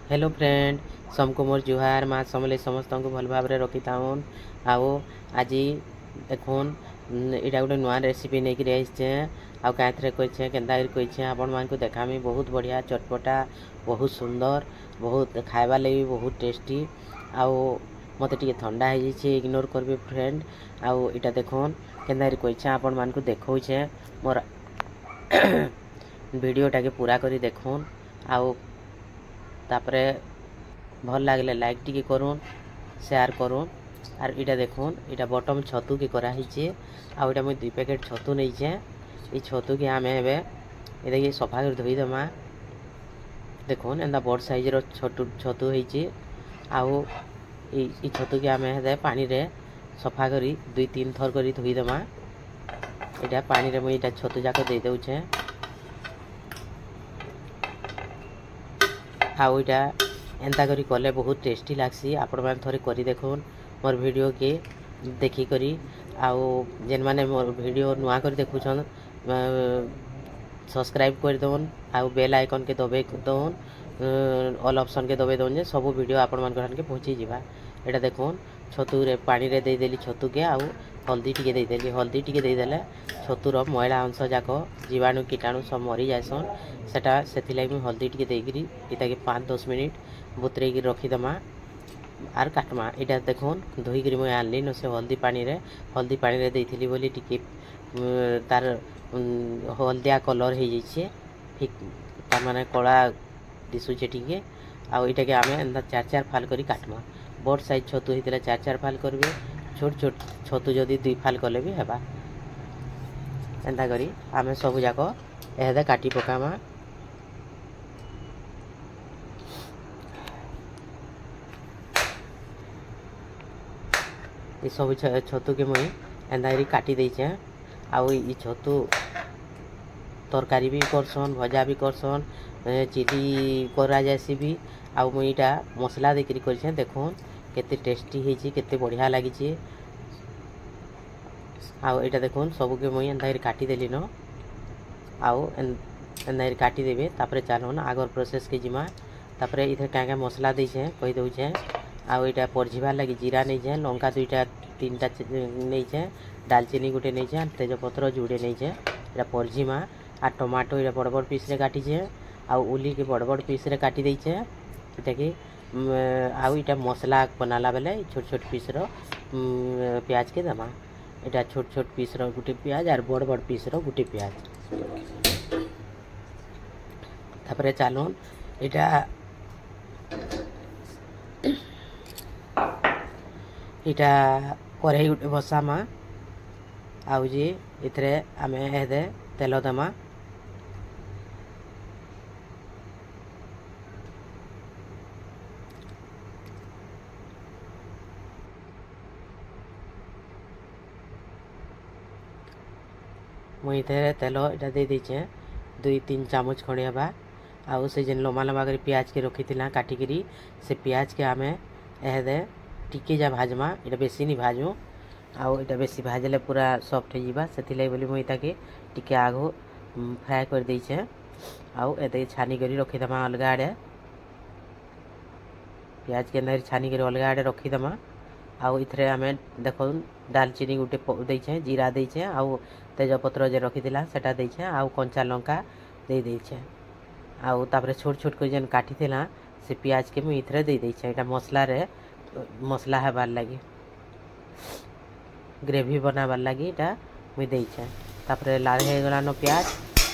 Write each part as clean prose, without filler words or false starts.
Hello friend समको मोर जुहार माँ समले समस्त को भल भाव रखी था आओ आज देखुन इटा गोटे नुआ रेसिपी नहीं रही आउ कहीं कहे के आपण मान देखामी बहुत बढ़िया चटपटा बहुत सुंदर बहुत खावा लगी बहुत टेस्टी आउ मत टे ठंडा हो इग्नोर करबे फ्रेंड आउ इटा देखुन के कहे आपण मान देखौछे मोर वीडियोटा के पूरा करी देखुन आउ तापरे भल लगे लाइक टी करूँ शेयर करूँ आर इटा देखुन इटा बटम छतु के कराही आटा मुझे 2 पैकेट छतु नहीं ये छतु के आम ये सफा कर धोईदमा देखुन एंता बड़ साइज छतु होती आउ छतु के आम पानी रे सफा करी 2-3 थर कर धोईदमा इटा पानी रे मुझे छतु जाक दे दौचे आउ इटा एंता करी कले बहुत टेस्टी लागसी आपण मैंने थोड़े करी देखुन मोर वीडियो के देखी करी आउ जेन माने मोर वीडियो नुआ कर देखुछन सब्सक्राइब कर दउन आउ बेल आइकन के दबे दउन ऑल ऑप्शन के दबे दउन जे सब वीडियो आपण मान के पहुंची जीवा एटा देखुन छतु रे पानी रे दे देली छतु के आउ हल्दी टिके दे देली हल्दी टिके दे देले छतुर मैला अंश जाक जीवाणु कीटाणु सब मरी जासन सेटा सेथिलाई मैं हल्दी टिके देगिरी इता के 5-10 मिनिट बुतरे की रखीदमा आर काटमा इटा देखुन धोईकरी मुझे आनली न से हल्दी पानी रे देइथिली बोली टिके तार हल्दिया कलर हो जाइए ठीक तार माने कला दिशुचे टिके आउ इटा के आमे एंदा 4-4 फाल करी काटमा बड़ साइज छतु होइतिला 4-4 फाल करबे छोट छोट छतु जदि 2 फाल कले भी हेबा एंदा करी आमे सब जाक एहदे काटी पकामा ये सब छतु के मुई एंदा काटी देचे आउ ये छतु तरकारी भी करसन भजा भी करसन चिली करा जैसी भी आउ मुई इटा मसला देकरी करछे देखुन केते टेस्टी हेची केते बढ़िया लागी आउ इटा देखुन सब के मुई एंदा काटी देली न आउ एंदा काटी देबे तापरे चालुन आगर प्रोसेस के जिमा तापरे इधर क्या मसला देछे कहि दउछे आउ इटा परझिबार लगी जीरा नहीं छे लंका 2-3टा नहीं छे दालचीनी गोटे नहीं छे तेजपत्र जुड़े नहीं छे इटा परझिमा आ टमाटो इटा बड़ बड़ पीस रे काटी छे आउ उली के बड़ बड़ पीस रे काटी दे छे इटा के आउ इटा मसला बनाला बेले छोट छोट पीस रो प्याज के दमा इटा छोट छोट पीस रो गुटे प्याज आर बड़ बड़ पीस रो गुटे प्याज तापरे चालून इटा इटा कढ़ाई गोटे बसामा आउ जी इथरे आमे एदे तेल दमा मुई इथे तेल इटा दे देछे 2-3 चामच खड़े हबा आउ से जेन लम्बा लम्बा कर प्याज के रखी थिला काटिकरी से प्याज के आमे एदे टिके जा भाजमा इटा बेसी नहीं भाजू आउ इटा बेसी भाजले पूरा सॉफ्ट हो जीवा सेथिलाई बोली मुई ताके टिके आगो फ्राई कर देछे आउ एते छानी करी रखी दमा अलगा आड़े प्याज के अंदर छानी करी अलगा आड़े रखी दमा आउ इथरे आमे देखो दालचीनी गुटे देछे जीरा देछे आउ तेजपत्र जे रखी दिला सेटा देछे आउ कंचा लंका दे देछे आउ तापरे छोट छोट कर जेन काटी थिला से प्याज के मुई इथरे दे देछे एटा मसला रे मसला हेबार लगी ग्रेवी बनाबार लगी इटा मुई देछे तापरे लाल हो गलानो प्याज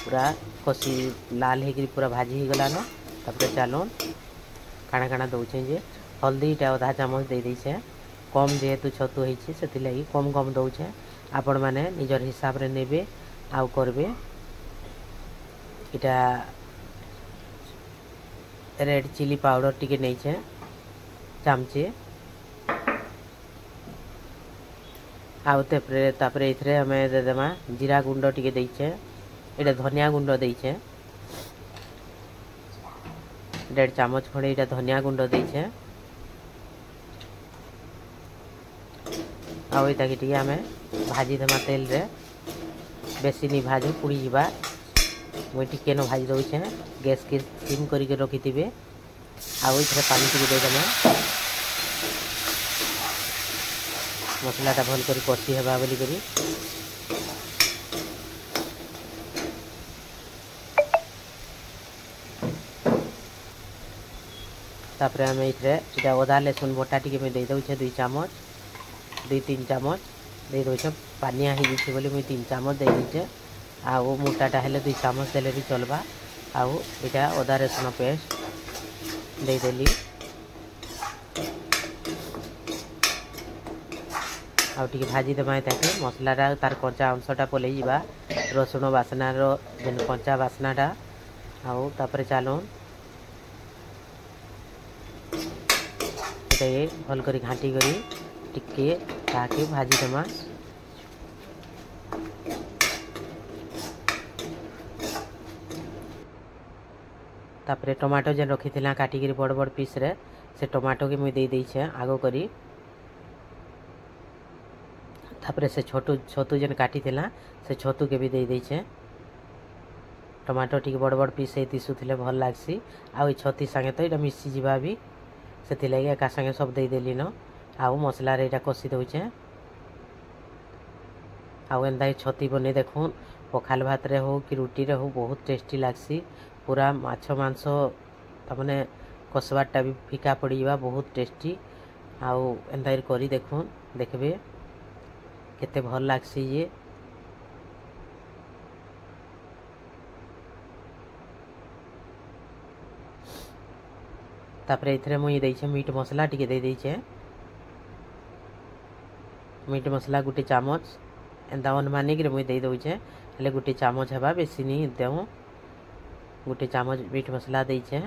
पूरा कसी लाल होकर पूरा भाजी हो गलानो तापरे चालून काଣା काଣା दउछे जे हल्दी इटा आधा चामच दे देछे कम जेहेतु छतु होइछे सेति लागि कम कम दउछे आपण माने निजर हिसाब रे नेबे आउ करबे इटा रेड चिली पाउडर टिके नहीं छे चामचे आउ तापरे इथरे हमें दे देमा जीरा गुंड टिके देछे इटा धनिया गुंड देछे 1.5 चामच खड़े इटा धनिया गुंड देछे आउ इटा के टिके हमें भाजी देमा तेल रे बेसी नहीं भाजू पुड़ी जीवा मुई टिके न भाजी दउछे गैस के सिम करके रखी थिबे आउ इथे पानी टिके देदेमा मसलाटा भल कर कषि हेबा बोली करी तापर आम ये अदा लसुन बटा टी दे दे 2 चामच 2-3 चामच दे दे पानिया हो बोली मुझे 3 चामच दे दीचे आउ मोटाटा हेले 2 चामच देले भी चलबा आउ इटा अदा रसुन पेस्ट दे देली आउ टी भाजी देमा ताके मसलाटा तार कंचा अंशटा पलई जावा रसुन बासनार जेन कंचा बासनाटा आउ तापर चलो ये भल कर घाटी करी टिके ताके भाजी देमा तापर टमाटो जेन रखी थिला काटी करी बड़ बड़ पीस रे से टमाटो के मुई दे दै छे आगो करी तापर से छोटू जेन काटी थिला से छोटू के भी दे दै छे टमाटो टी बड़ बड़ पीस हे दिसुथिले भल लागसी आ छती संगे तो इटा मिसी जीवा भी से लगे एका संगे सब दे देली न आउ मसला रे इटा कषि दउछे आउ एंदा छती बने देखुन पखाल भात रे हो कि रोटी रे हो बहुत टेस्टी लागसी पूरा माछ मांस तमने कषबाटा भी फिका पड़ी जावा बहुत टेस्टी आउ एंदा करी देखुन देखबे केते भल लागसी ये तापर इथरे मुई देइछे मीट मसला टिके दे देइछे मीट मसला गुटे चामच एंदा अनुमानिक रे मुई दे दउछे हेले गुटे चामच हेबा बेसी नी देउ गुटे चामच मीट मसला देइछे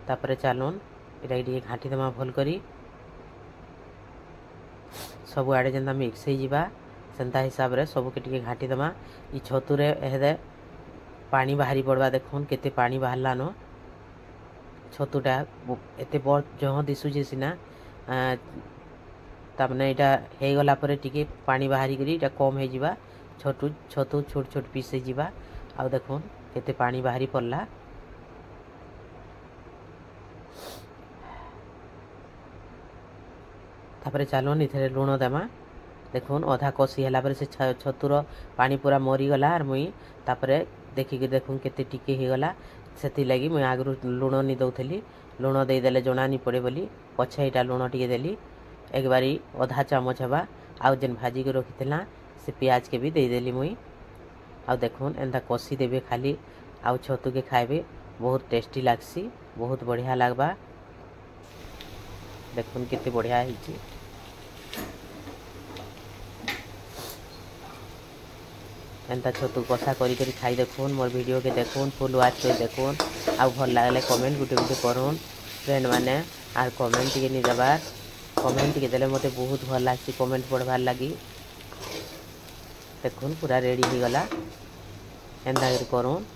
तापर चालोन इटा टिके घाटी दमा भल करी सब आड़े जेंदा मिक्स हो जावा सेंता हिसाब रे सब के टिके घाटी दमा ई छतु रे एहदे पानी बाहरी पड़वा देखुन केते पानी बाहरला न छतुटा एते बड़ जह दिसुचे सिना तामने इटा हे गला परे टिके पानी बाहरी करी इटा कम हो जावा छतु छोट छोट पीस हो जावा आ देखुन केते पानी बाहरी पड़ला तापर चलो इथे लुण देमा देखुन अधा कषि है से छतुर पानी पूरा मरीगला और मुई तापर देखिक देखुन केते टिके हो गला से लगी मुई आगु लुण नहीं दौली लुण देदेले जना नहीं पड़े बोली पछे यहाँ लुण टे देली एक बारी अधा चामच हवा आउ जेन भाजी के रखी से प्याज के भी देदेली मुई आउ देखुन एंता कषि देवे खाली आउ छतु के खाइबे बहुत टेस्टी लागसी बहुत बढ़िया लागबा देखुन केते बढ़िया है एंता छतु कषा करी खाई देखुन मोर वीडियो के देखुन फुल वाच कर देखुन आ भल लगले कमेंट गुटे गुटे करुन फ्रेंड माने आर कमेंट टिके नहीं देबार कमेंट टिके देले मते बहुत भल लागसी कमेंट पढ़वार लगी देखुन पूरा रेडी हो गला एंता करुन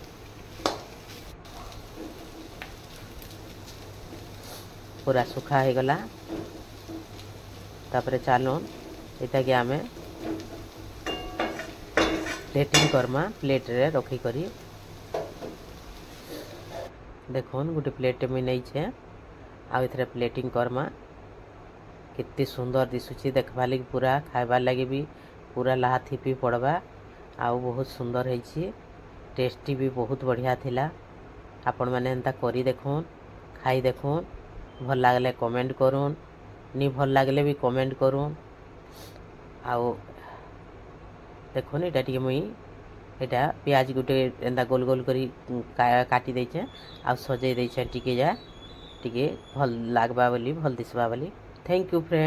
पूरा सुखा हो गला तापर चलोन इटा के आमे प्लेटिंग करमा प्लेट रे रखी करी देखुन गोटे प्लेट में नहीं छे आ इथरे प्लेटिंग करमा कितनी सुंदर दिसुची देखबा लगी पूरा खाइबार लगी भी पूरा लाहाथी भी पड़वा आउ बहुत सुंदर है टेस्टी भी बहुत बढ़िया थिला आपण माने एंता करी देखुन खाई देखुन भल लागले कमेंट करुन नी भल लागले भी कमेंट करुन आउ देखुन इटा टिके मुई इटा प्याज गुटे एंदा गोल गोल करी काटी देछे आ सजे देछे टिके जा टिके भल लागबा बोली भल दिसबा बोली थैंक यू फ्रेंड।